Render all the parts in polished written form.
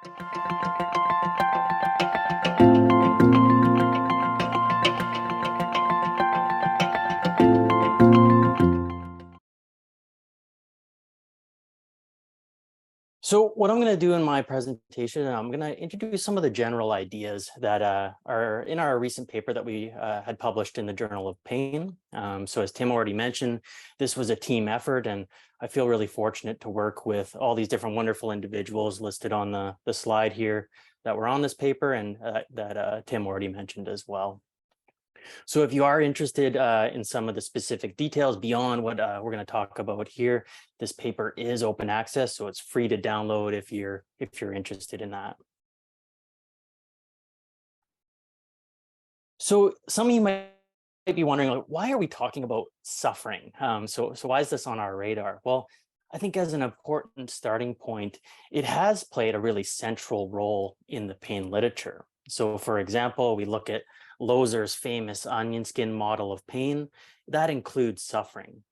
So what I'm going to do in my presentation, I'm going to introduce some of the general ideas that are in our recent paper that we had published in the Journal of Pain. So as Tim already mentioned, this was a team effort, and I feel really fortunate to work with all these different wonderful individuals listed on the slide here that were on this paper, and that Tim already mentioned as well. So if you are interested in some of the specific details beyond what we're going to talk about here, this paper is open access, so it's free to download if you're interested in that. So some of you might be wondering, like, why are we talking about suffering? So why is this on our radar? Well, I think as an important starting point, it has played a really central role in the pain literature. So for example, we look at Loser's famous onion skin model of pain. That includes suffering.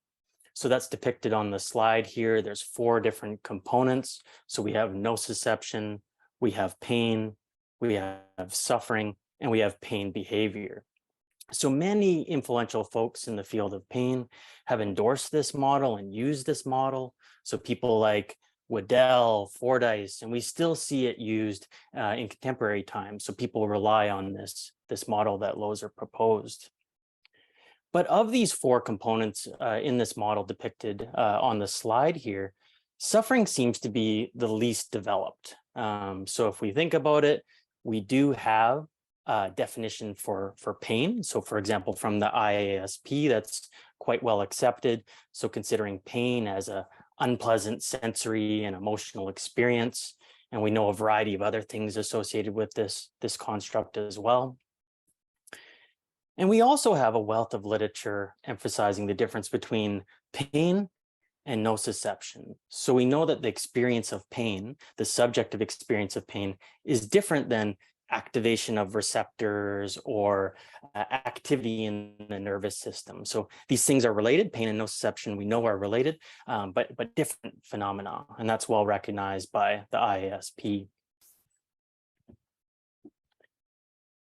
So that's depicted on the slide here. There's 4 different components. So we have nociception, we have pain, we have suffering, and we have pain behavior. So many influential folks in the field of pain have endorsed this model and used this model. So people like Waddell, Fordyce, and we still see it used in contemporary times. So people rely on this model that Loser proposed. But of these 4 components in this model depicted on the slide here, suffering seems to be the least developed. So if we think about it, we do have definition for pain. So for example, from the IASP, that's quite well accepted. So considering pain as a unpleasant sensory and emotional experience, and we know a variety of other things associated with this construct as well. And we also have a wealth of literature emphasizing the difference between pain and nociception. So we know that the experience of pain, the subjective experience of pain, is different than activation of receptors or activity in the nervous system. So these things are related. Pain and nociception we know are related, but different phenomena, and that's well recognized by the IASP.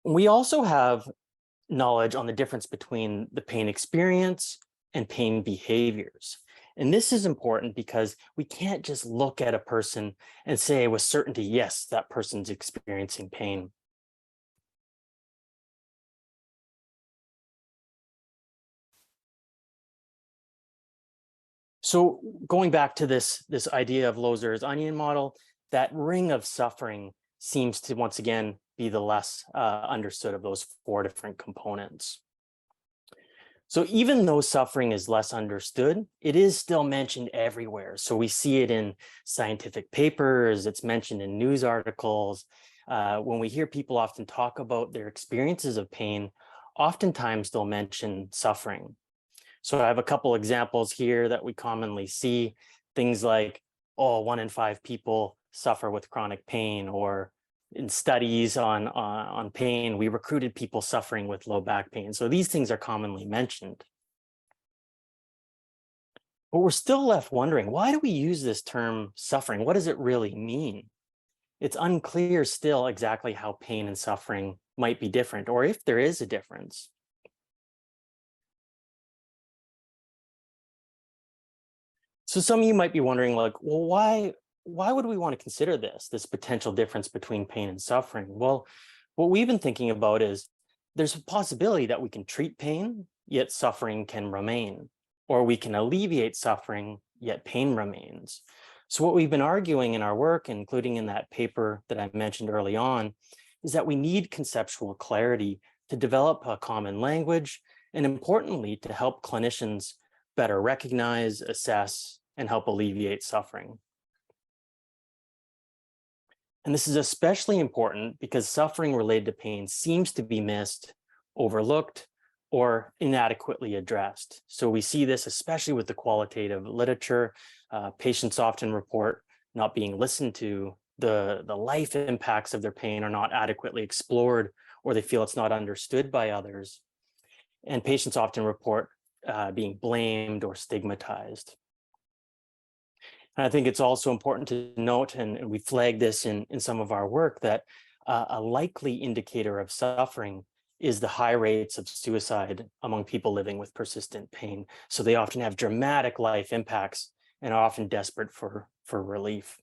We also have knowledge on the difference between the pain experience and pain behaviors. And this is important because we can't just look at a person and say with certainty, yes, that person's experiencing pain. So going back to this idea of Loser's onion model, that ring of suffering seems to once again be the less understood of those 4 different components. So even though suffering is less understood, it is still mentioned everywhere. So we see it in scientific papers, it's mentioned in news articles. When we hear people often talk about their experiences of pain, oftentimes they'll mention suffering. So I have a couple examples here that we commonly see, things like, oh, 1 in 5 people suffer with chronic pain, or in studies on pain, we recruited people suffering with low back pain. So these things are commonly mentioned. But we're still left wondering, why do we use this term suffering? What does it really mean? It's unclear still exactly how pain and suffering might be different, or if there is a difference. So some of you might be wondering, like, well, why would we want to consider this potential difference between pain and suffering? Well, what we've been thinking about is there's a possibility that we can treat pain, yet suffering can remain, or we can alleviate suffering, yet pain remains. So what we've been arguing in our work, including in that paper that I mentioned early on, is that we need conceptual clarity to develop a common language, and importantly, to help clinicians better recognize, assess, and help alleviate suffering. And this is especially important because suffering related to pain seems to be missed, overlooked, or inadequately addressed. So we see this especially with the qualitative literature. Patients often report not being listened to. The life impacts of their pain are not adequately explored, or they feel it's not understood by others. And patients often report being blamed or stigmatized. And I think it's also important to note, and we flag this in some of our work, that a likely indicator of suffering is the high rates of suicide among people living with persistent pain. So they often have dramatic life impacts and are often desperate for relief.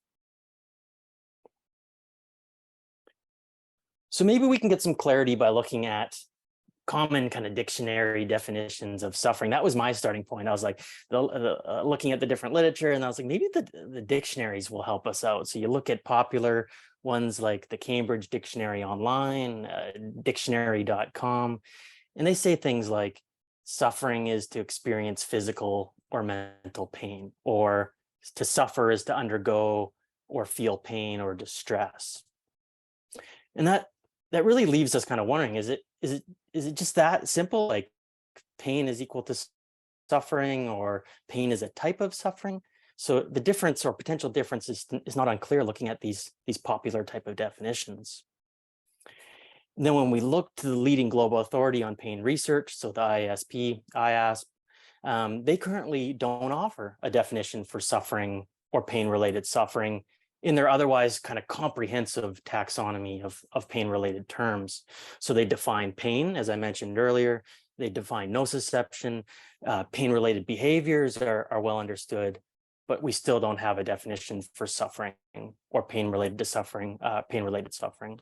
So maybe we can get some clarity by looking at common kind of dictionary definitions of suffering. That was my starting point. I was like looking at the different literature, and I was like, maybe the dictionaries will help us out. So you look at popular ones like the Cambridge Dictionary Online, dictionary.com, and they say things like suffering is to experience physical or mental pain, or to suffer is to undergo or feel pain or distress. And that really leaves us kind of wondering, is it just that simple? Like pain is equal to suffering, or pain is a type of suffering? So the difference or potential difference is not unclear looking at these popular type of definitions. And then when we look to the leading global authority on pain research, so the IASP, they currently don't offer a definition for suffering or pain-related suffering in their otherwise kind of comprehensive taxonomy of pain-related terms. So they define pain, as I mentioned earlier. They define nociception. Pain-related behaviors are well understood, but we still don't have a definition for suffering or pain-related to suffering, pain-related suffering.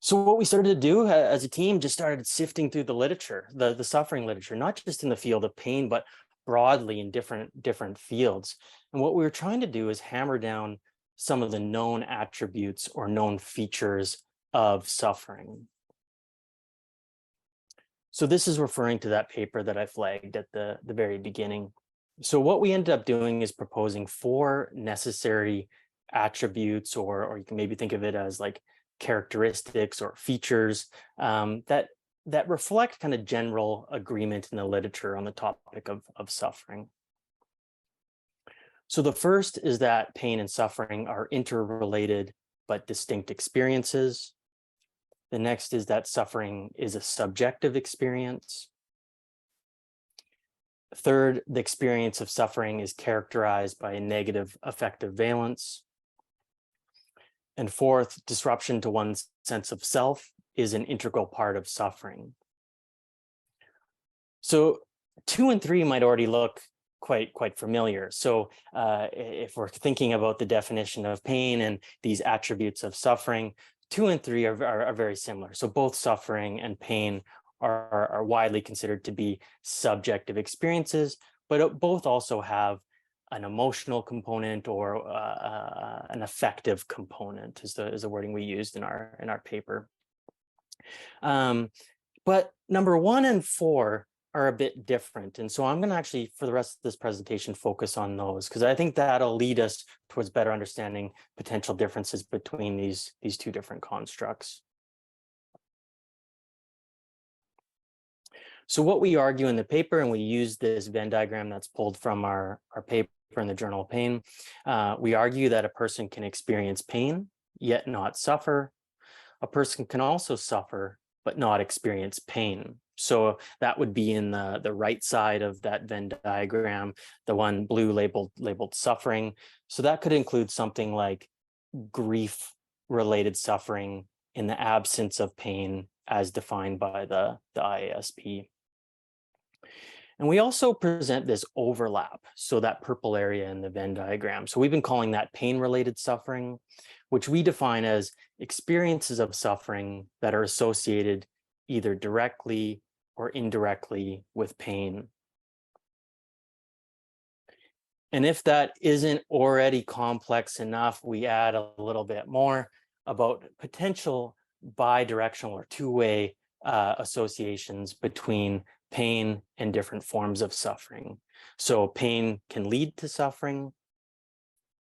So what we started to do as a team, just started sifting through the literature, the suffering literature, not just in the field of pain, but broadly in different fields. And what we were trying to do is hammer down some of the known attributes or known features of suffering. So this is referring to that paper that I flagged at the very beginning. So what we ended up doing is proposing 4 necessary attributes, or you can maybe think of it as like characteristics or features that reflect kind of general agreement in the literature on the topic of suffering. So the first is that pain and suffering are interrelated but distinct experiences. The next is that suffering is a subjective experience. Third, the experience of suffering is characterized by a negative affective valence. And fourth, disruption to one's sense of self is an integral part of suffering. So 2 and 3 might already look quite familiar. So if we're thinking about the definition of pain and these attributes of suffering, 2 and 3 are very similar. So both suffering and pain are widely considered to be subjective experiences, but both also have an emotional component or an affective component is the wording we used in our paper. But number 1 and 4 are a bit different. And so I'm going to actually, for the rest of this presentation, focus on those, because I think that'll lead us towards better understanding potential differences between these 2 different constructs. So what we argue in the paper, and we use this Venn diagram that's pulled from our paper in the Journal of Pain, we argue that a person can experience pain, yet not suffer. A person can also suffer, but not experience pain. So that would be in the right side of that Venn diagram, the one blue labeled suffering. So that could include something like grief-related suffering in the absence of pain as defined by the IASP. And we also present this overlap, so that purple area in the Venn diagram. So we've been calling that pain-related suffering, which we define as experiences of suffering that are associated either directly or indirectly with pain. And if that isn't already complex enough, we add a little bit more about potential bidirectional or 2-way associations between pain and different forms of suffering. So pain can lead to suffering,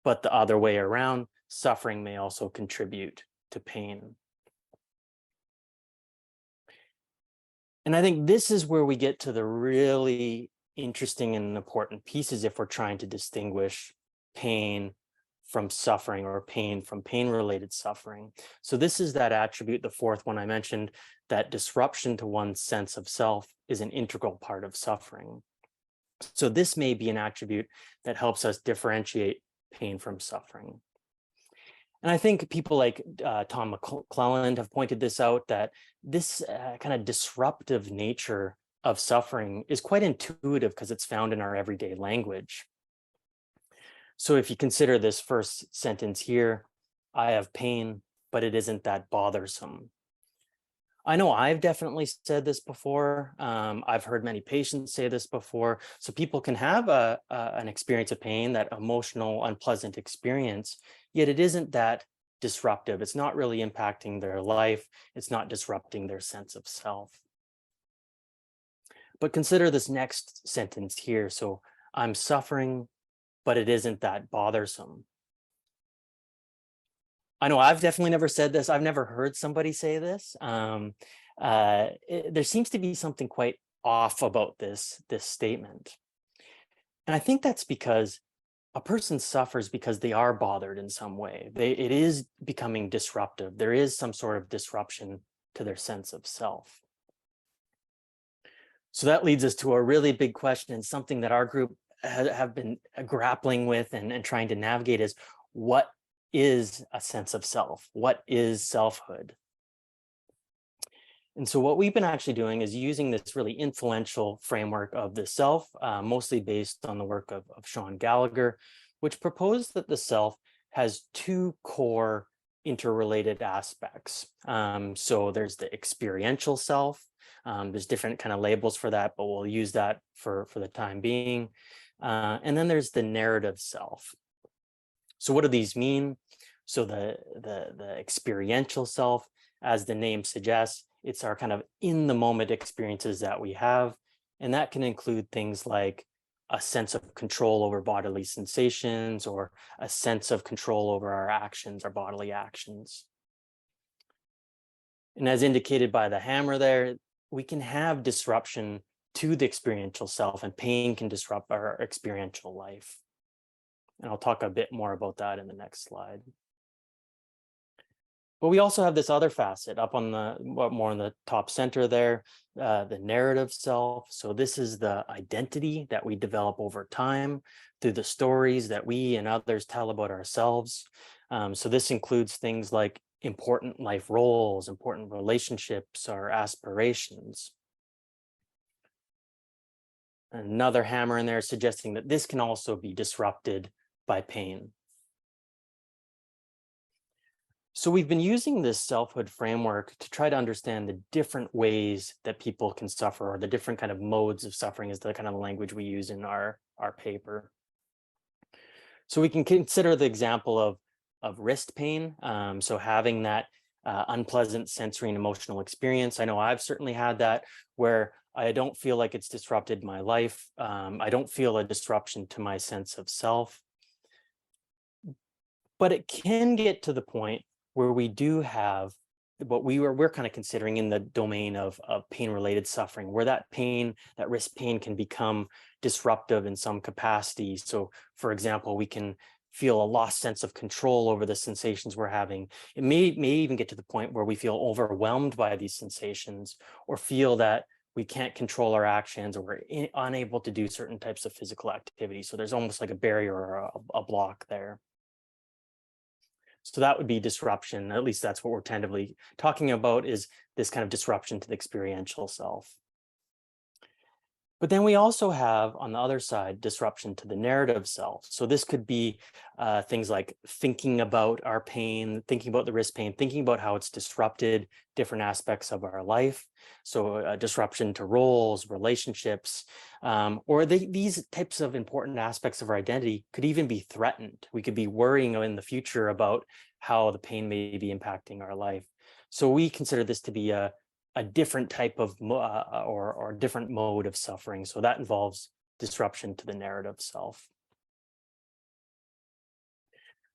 but the other way around, suffering may also contribute to pain. And I think this is where we get to the really interesting and important pieces if we're trying to distinguish pain from suffering or pain from pain-related suffering. So this is that attribute, the 4th one I mentioned, that disruption to one's sense of self is an integral part of suffering. So this may be an attribute that helps us differentiate pain from suffering. And I think people like Tom McClelland have pointed this out, that this kind of disruptive nature of suffering is quite intuitive because it's found in our everyday language. So if you consider this first sentence here, I have pain, but it isn't that bothersome. I know I've definitely said this before. I've heard many patients say this before. So people can have an experience of pain, that emotional, unpleasant experience, yet it isn't that disruptive. It's not really impacting their life. It's not disrupting their sense of self. But consider this next sentence here. So I'm suffering, but it isn't that bothersome. I know I've definitely never said this. I've never heard somebody say this. There seems to be something quite off about this statement. And I think that's because a person suffers because they are bothered in some way. It is becoming disruptive. There is some sort of disruption to their sense of self. So that leads us to a really big question, and something that our group have been grappling with and trying to navigate is, what is a sense of self? What is selfhood? And so what we've been actually doing is using this really influential framework of the self, mostly based on the work of Sean Gallagher, which proposed that the self has two core interrelated aspects. So there's the experiential self. There's different kind of labels for that, but we'll use that for the time being. And then there's the narrative self. So what do these mean? So the experiential self, as the name suggests, it's our kind of in the moment experiences that we have. And that can include things like a sense of control over bodily sensations, or a sense of control over our actions, our bodily actions. And as indicated by the hammer there, we can have disruption to the experiential self, and pain can disrupt our experiential life. And I'll talk a bit more about that in the next slide. But we also have this other facet up on the more in the top center there, the narrative self. So this is the identity that we develop over time through the stories that we and others tell about ourselves. So this includes things like important life roles, important relationships, or aspirations. Another hammer in there suggesting that this can also be disrupted by pain. So we've been using this selfhood framework to try to understand the different ways that people can suffer, or the different kind of modes of suffering is the kind of language we use in our paper. So we can consider the example of wrist pain. So having that unpleasant sensory and emotional experience. I know I've certainly had that, where I don't feel like it's disrupted my life. I don't feel a disruption to my sense of self. But it can get to the point where we do have what we're kind of considering in the domain of pain-related suffering, where that pain, that wrist pain, can become disruptive in some capacity. So, for example, we can feel a lost sense of control over the sensations we're having. It may even get to the point where we feel overwhelmed by these sensations, or feel that we can't control our actions, or we're unable to do certain types of physical activity. So there's almost like a barrier or a block there. So that would be disruption. At least that's what we're tentatively talking about, is this kind of disruption to the experiential self. But then we also have, on the other side, disruption to the narrative self. So this could be things like thinking about our pain, thinking about the wrist pain, thinking about how it's disrupted different aspects of our life. So disruption to roles, relationships, or these types of important aspects of our identity could even be threatened. We could be worrying in the future about how the pain may be impacting our life. So we consider this to be a different type of or different mode of suffering. So that involves disruption to the narrative self.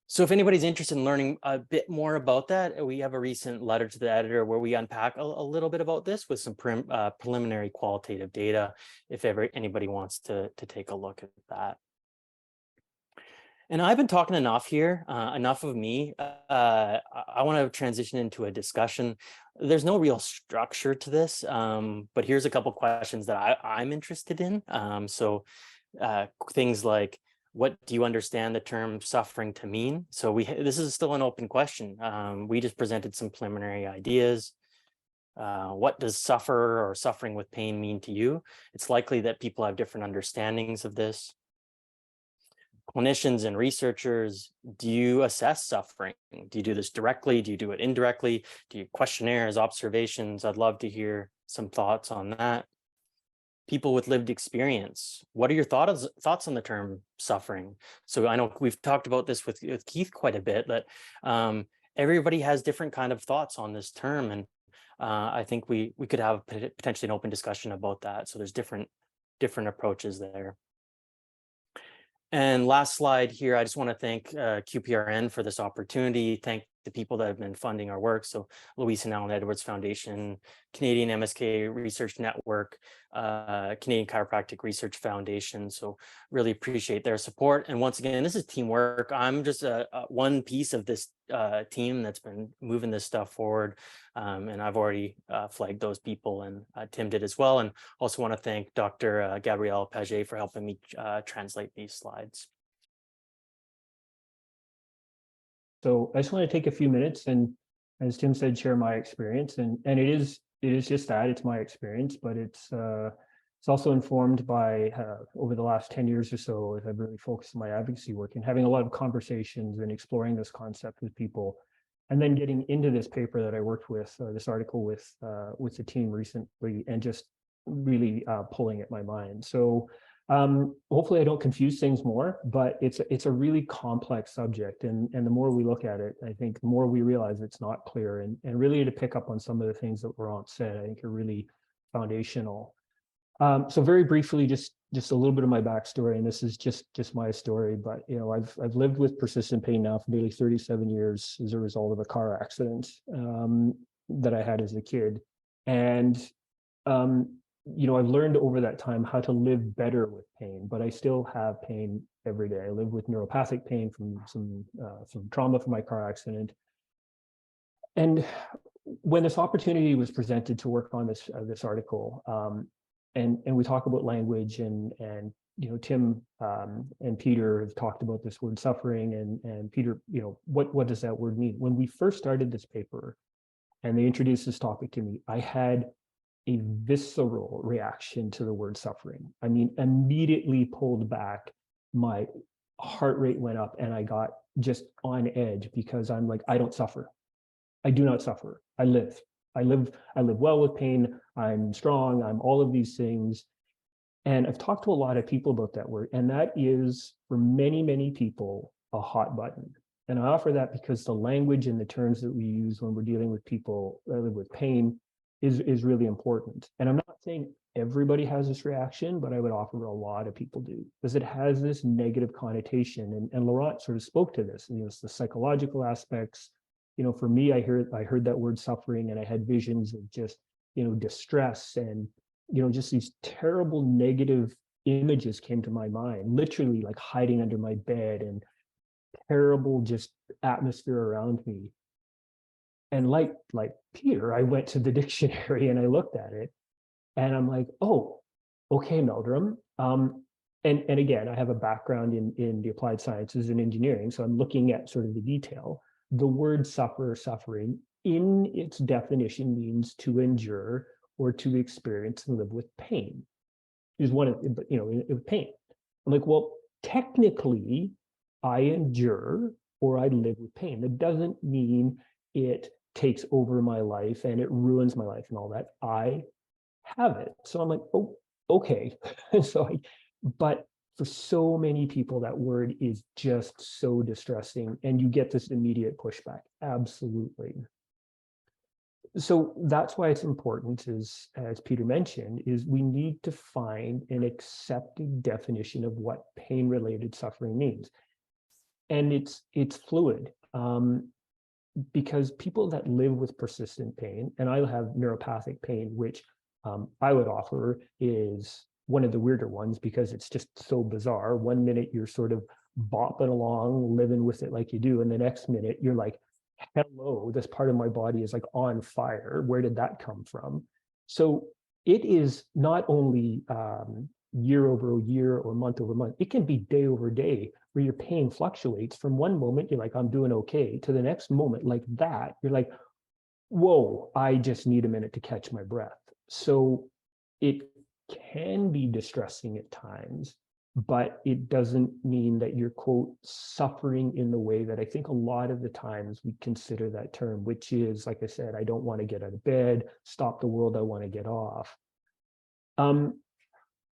So if anybody's interested in learning a bit more about that, we have a recent letter to the editor where we unpack a little bit about this with some preliminary qualitative data, if ever anybody wants to take a look at that. And I've been talking enough here, enough of me. I want to transition into a discussion. There's no real structure to this, but here's a couple questions that I'm interested in. So things like, what do you understand the term suffering to mean? So this is still an open question. We just presented some preliminary ideas. What does suffer or suffering with pain mean to you? It's likely that people have different understandings of this. Clinicians and researchers, do you assess suffering? Do you do this directly? Do you do it indirectly? Do you questionnaires, observations? I'd love to hear some thoughts on that. People with lived experience, what are your thoughts on the term suffering? So I know we've talked about this with Keith quite a bit, that everybody has different kind of thoughts on this term, and I think we could have potentially an open discussion about that. So there's different approaches there. And last slide here, I just want to thank QPRN for this opportunity. Thank the people that have been funding our work. So Louise and Alan Edwards Foundation, Canadian MSK Research Network, Canadian Chiropractic Research Foundation. So really appreciate their support. And once again, this is teamwork. I'm just one piece of this team that's been moving this stuff forward. And I've already flagged those people, and Tim did as well. And also want to thank Dr. Gabrielle Paget for helping me translate these slides. So I just want to take a few minutes and, as Tim said, share my experience. And it is just that, it's my experience, but it's also informed by over the last 10 years or so, as I've really focused on my advocacy work and having a lot of conversations and exploring this concept with people, and then getting into this paper that I worked with, this article with the team recently, and just really pulling at my mind. So hopefully I don't confuse things more, but it's a really complex subject, and the more we look at it, I think the more we realize it's not clear, and really to pick up on some of the things that Laurent said, I think are really foundational. So very briefly, just a little bit of my backstory, and this is just my story, but I've lived with persistent pain now for nearly 37 years as a result of a car accident that I had as a kid, and I've learned over that time how to live better with pain, but I still have pain every day. I live with neuropathic pain from some trauma from my car accident. And when this opportunity was presented to work on this article, and we talk about language, and Tim and Peter have talked about this word suffering, and Peter, what does that word mean? When we first started this paper and they introduced this topic to me, I had a visceral reaction to the word suffering. I mean, immediately pulled back, my heart rate went up, and I got just on edge, because I'm like, I don't suffer. I do not suffer. I live well with pain. I'm strong. I'm all of these things. And I've talked to a lot of people about that word, and that is, for many, many people, a hot button. And I offer that because the language and the terms that we use when we're dealing with people that live with pain is really important. And I'm not saying everybody has this reaction, but I would offer a lot of people do, because it has this negative connotation. And Laurent sort of spoke to this, it's the psychological aspects. For me, I heard that word suffering, and I had visions of just, distress, and, just these terrible negative images came to my mind, literally like hiding under my bed, and terrible just atmosphere around me. And like Peter, I went to the dictionary and I looked at it, and I'm like, oh, okay, Meldrum. And again, I have a background in the applied sciences and engineering, so I'm looking at sort of the detail. The word suffering, in its definition, means to endure or to experience and live with pain. Is one of, pain. I'm like, well, technically, I endure or I live with pain. That doesn't mean it takes over my life and it ruins my life and all that. I have it. So I'm like, oh, okay. But for so many people, that word is just so distressing, and you get this immediate pushback. Absolutely. So that's why it's important, as Peter mentioned, is we need to find an accepted definition of what pain-related suffering means. And it's fluid. Because people that live with persistent pain, and I have neuropathic pain, which I would offer is one of the weirder ones, because it's just so bizarre. One minute you're sort of bopping along, living with it like you do, and the next minute you're like, hello, this part of my body is like on fire. Where did that come from? So it is not only year over year or month over month. It can be day over day where your pain fluctuates from one moment, you're like, I'm doing okay, to the next moment like that, you're like, whoa, I just need a minute to catch my breath. So it can be distressing at times, but it doesn't mean that you're, quote, suffering in the way that I think a lot of the times we consider that term, which is, like I said, I don't want to get out of bed, stop the world, I want to get off.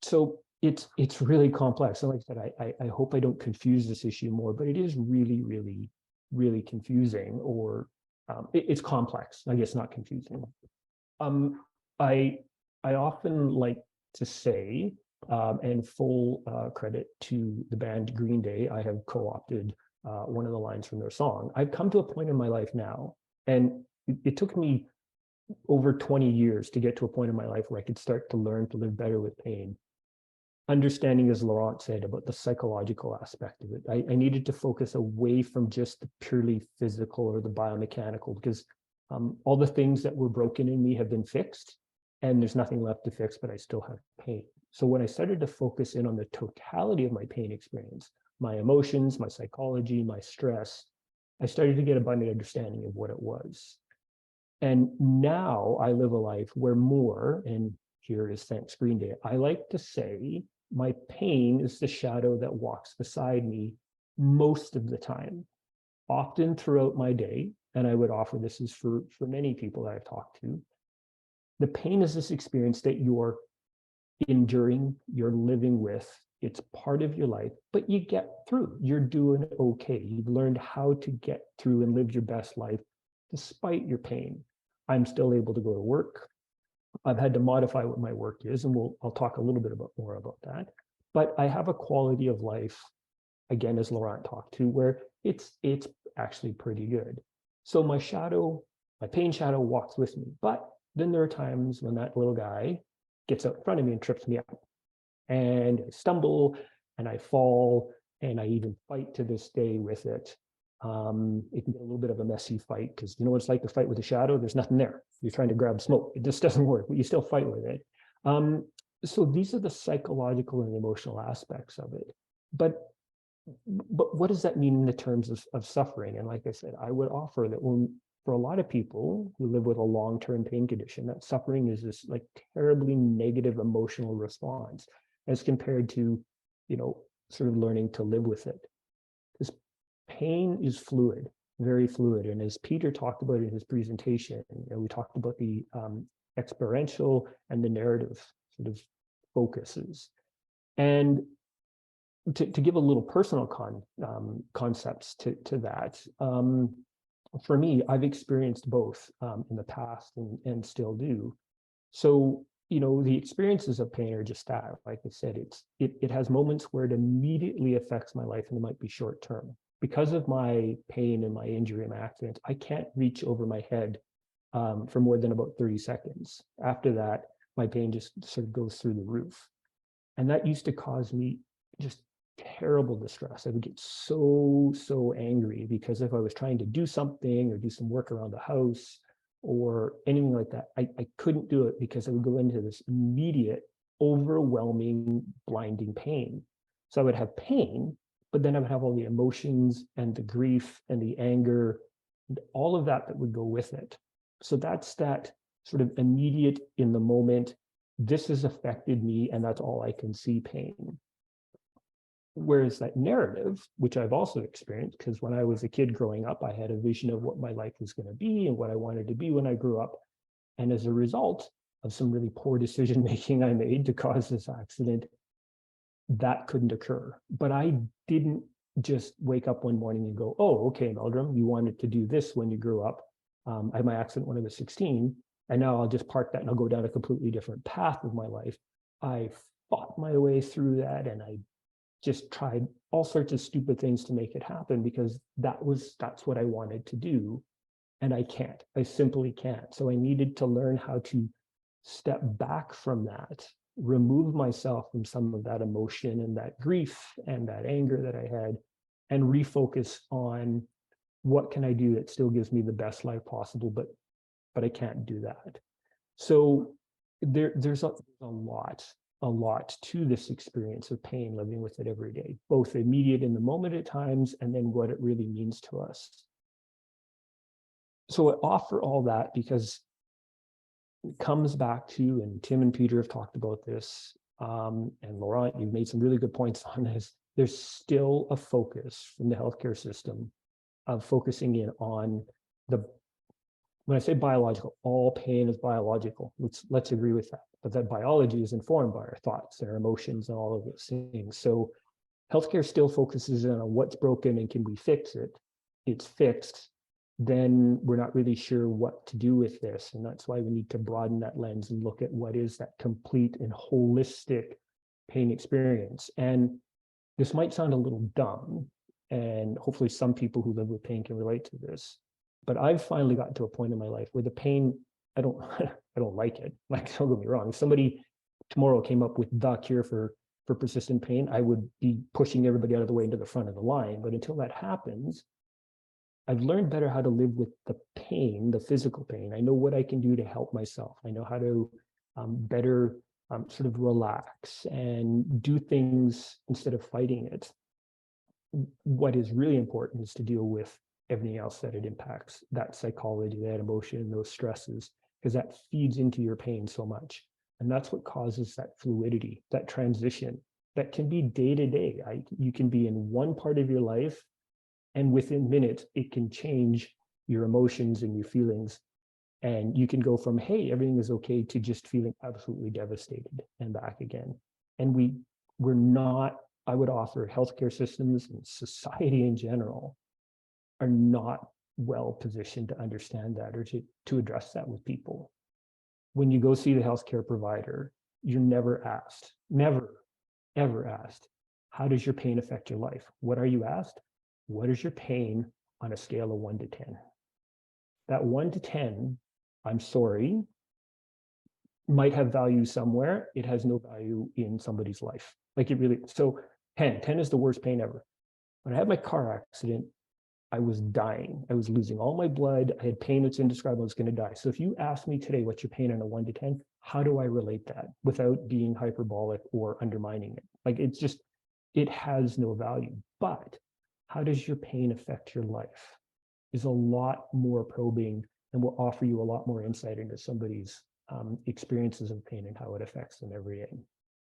So it's really complex. And like I said, I hope I don't confuse this issue more, but it is really, really, really confusing, or it's complex, I guess, not confusing. I often like to say, and full credit to the band Green Day, I have co-opted one of the lines from their song. I've come to a point in my life now, and it took me over 20 years to get to a point in my life where I could start to learn to live better with pain. Understanding, as Laurent said, about the psychological aspect of it. I needed to focus away from just the purely physical or the biomechanical, because all the things that were broken in me have been fixed, and there's nothing left to fix, but I still have pain. So when I started to focus in on the totality of my pain experience, my emotions, my psychology, my stress, I started to get abundant understanding of what it was. And now I live a life where more, and here is thanks Green Day, I like to say my pain is the shadow that walks beside me most of the time, often throughout my day. And I would offer this is for many people that I've talked to. The pain is this experience that you're enduring, you're living with, it's part of your life, but you get through, you're doing okay. You've learned how to get through and live your best life despite your pain. I'm still able to go to work. I've had to modify what my work is, and I'll talk a little bit more about that. But I have a quality of life, again, as Laurent talked to, where it's actually pretty good. So my pain shadow walks with me. But then there are times when that little guy gets out in front of me and trips me up. And I stumble and I fall, and I even fight to this day with it. It can get a little bit of a messy fight, because you know what it's like to fight with a shadow? There's nothing there. You're trying to grab smoke. It just doesn't work, but you still fight with it. So these are the psychological and emotional aspects of it. But what does that mean in the terms of suffering? And like I said, I would offer that for a lot of people who live with a long-term pain condition, that suffering is this like terribly negative emotional response as compared to, sort of learning to live with it. Because pain is fluid, very fluid. And as Peter talked about in his presentation, we talked about the experiential and the narrative sort of focuses. And to give a little personal concepts to that, for me, I've experienced both in the past and still do. So, the experiences of pain are just that. Like I said, it has moments where it immediately affects my life, and it might be short term. Because of my pain and my injury and my accident, I can't reach over my head for more than about 30 seconds. After that, my pain just sort of goes through the roof. And that used to cause me just terrible distress. I would get so angry, because if I was trying to do something or do some work around the house or anything like that, I couldn't do it, because I would go into this immediate, overwhelming, blinding pain. So I would have pain, but then I would have all the emotions and the grief and the anger and all of that would go with it. So that's that sort of immediate, in the moment, this has affected me, and that's all I can see pain. Whereas that narrative, which I've also experienced, because when I was a kid growing up, I had a vision of what my life was going to be and what I wanted to be when I grew up. And as a result of some really poor decision making I made to cause this accident, that couldn't occur. But I didn't just wake up one morning and go, oh, okay, Meldrum, you wanted to do this when you grew up. I had my accident when I was 16, and now I'll just park that and I'll go down a completely different path of my life. I fought my way through that, and I just tried all sorts of stupid things to make it happen, because that's what I wanted to do. And I can't, I simply can't. So I needed to learn how to step back from that, remove myself from some of that emotion and that grief and that anger that I had, and refocus on what can I do that still gives me the best life possible, but I can't do that. So there's a lot a lot to this experience of pain, living with it every day, both immediate in the moment at times, and then what it really means to us. So I offer all that because it comes back to, and Tim and Peter have talked about this, and Laurent, you've made some really good points on this. There's still a focus from the healthcare system of focusing in on the, when I say biological, all pain is biological. Let's agree with that. But that biology is informed by our thoughts and our emotions and all of those things. So healthcare still focuses in on what's broken and can we fix it. It's fixed, then we're not really sure what to do with this. And that's why we need to broaden that lens and look at what is that complete and holistic pain experience. And this might sound a little dumb, and hopefully some people who live with pain can relate to this, but I've finally gotten to a point in my life where the pain, I don't like it. Like, don't get me wrong. If somebody tomorrow came up with the cure for persistent pain, I would be pushing everybody out of the way into the front of the line. But until that happens, I've learned better how to live with the pain, the physical pain. I know what I can do to help myself. I know how to better sort of relax and do things instead of fighting it. What is really important is to deal with everything else that it impacts, that psychology, that emotion, those stresses, because that feeds into your pain so much. And that's what causes that fluidity, that transition that can be day to day. You can be in one part of your life, and within minutes, it can change your emotions and your feelings. And you can go from, hey, everything is okay, to just feeling absolutely devastated and back again. And we're not, I would offer, healthcare systems and society in general are not well positioned to understand that or to address that with people. When you go see the healthcare provider, you're never asked, never, ever asked, how does your pain affect your life? What are you asked? What is your pain on a scale of 1 to 10? That 1 to 10, I'm sorry, might have value somewhere. It has no value in somebody's life. Like it really, so 10 is the worst pain ever. When I had my car accident, I was dying. I was losing all my blood. I had pain that's indescribable. I was going to die. So if you ask me today, what's your pain on a 1 to 10? How do I relate that without being hyperbolic or undermining it? Like it's just, it has no value. But how does your pain affect your life is a lot more probing and will offer you a lot more insight into somebody's experiences of pain and how it affects them every day.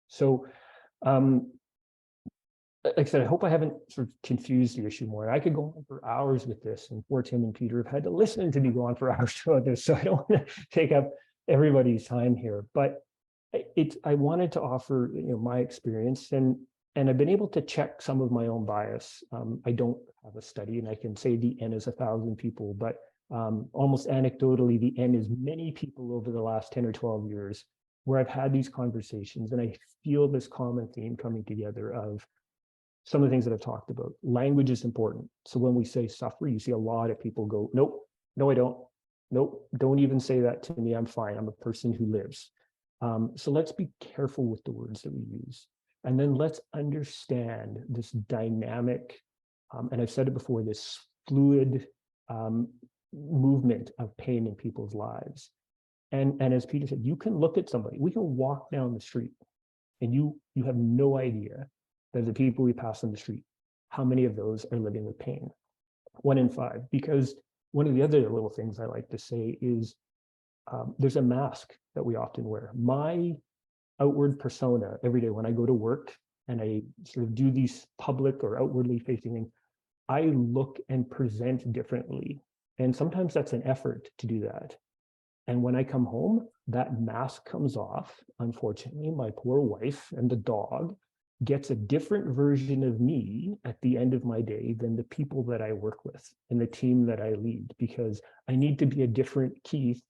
So like I said, I hope I haven't sort of confused the issue more. I could go on for hours with this, and poor Tim and Peter have had to listen to me go on for hours about this, so I don't want to take up everybody's time here. But I wanted to offer, my experience, and I've been able to check some of my own bias. I don't have a study, and I can say the N is 1,000 people, but almost anecdotally, the N is many people over the last 10 or 12 years where I've had these conversations, and I feel this common theme coming together of some of the things that I've talked about. Language is important. So when we say suffer, you see a lot of people go, nope, no, I don't. Nope, don't even say that to me. I'm fine. I'm a person who lives. So let's be careful with the words that we use. And then let's understand this dynamic, and I've said it before, this fluid movement of pain in people's lives. And as Peter said, you can look at somebody, we can walk down the street and you have no idea that the people we pass on the street, how many of those are living with pain? 1 in 5, because one of the other little things I like to say is there's a mask that we often wear. My outward persona every day when I go to work and I sort of do these public or outwardly facing things, I look and present differently. And sometimes that's an effort to do that. And when I come home, that mask comes off. Unfortunately, my poor wife and the dog gets a different version of me at the end of my day than the people that I work with and the team that I lead, because I need to be a different Keith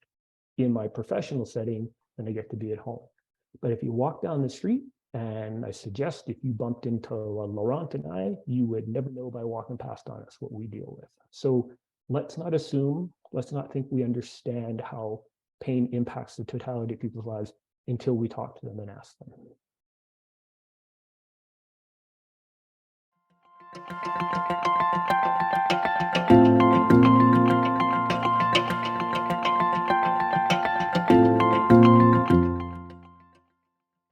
in my professional setting than I get to be at home. But if you walk down the street, and I suggest if you bumped into Laurent and I, you would never know by walking past on us what we deal with. So let's not assume, let's not think we understand how pain impacts the totality of people's lives until we talk to them and ask them.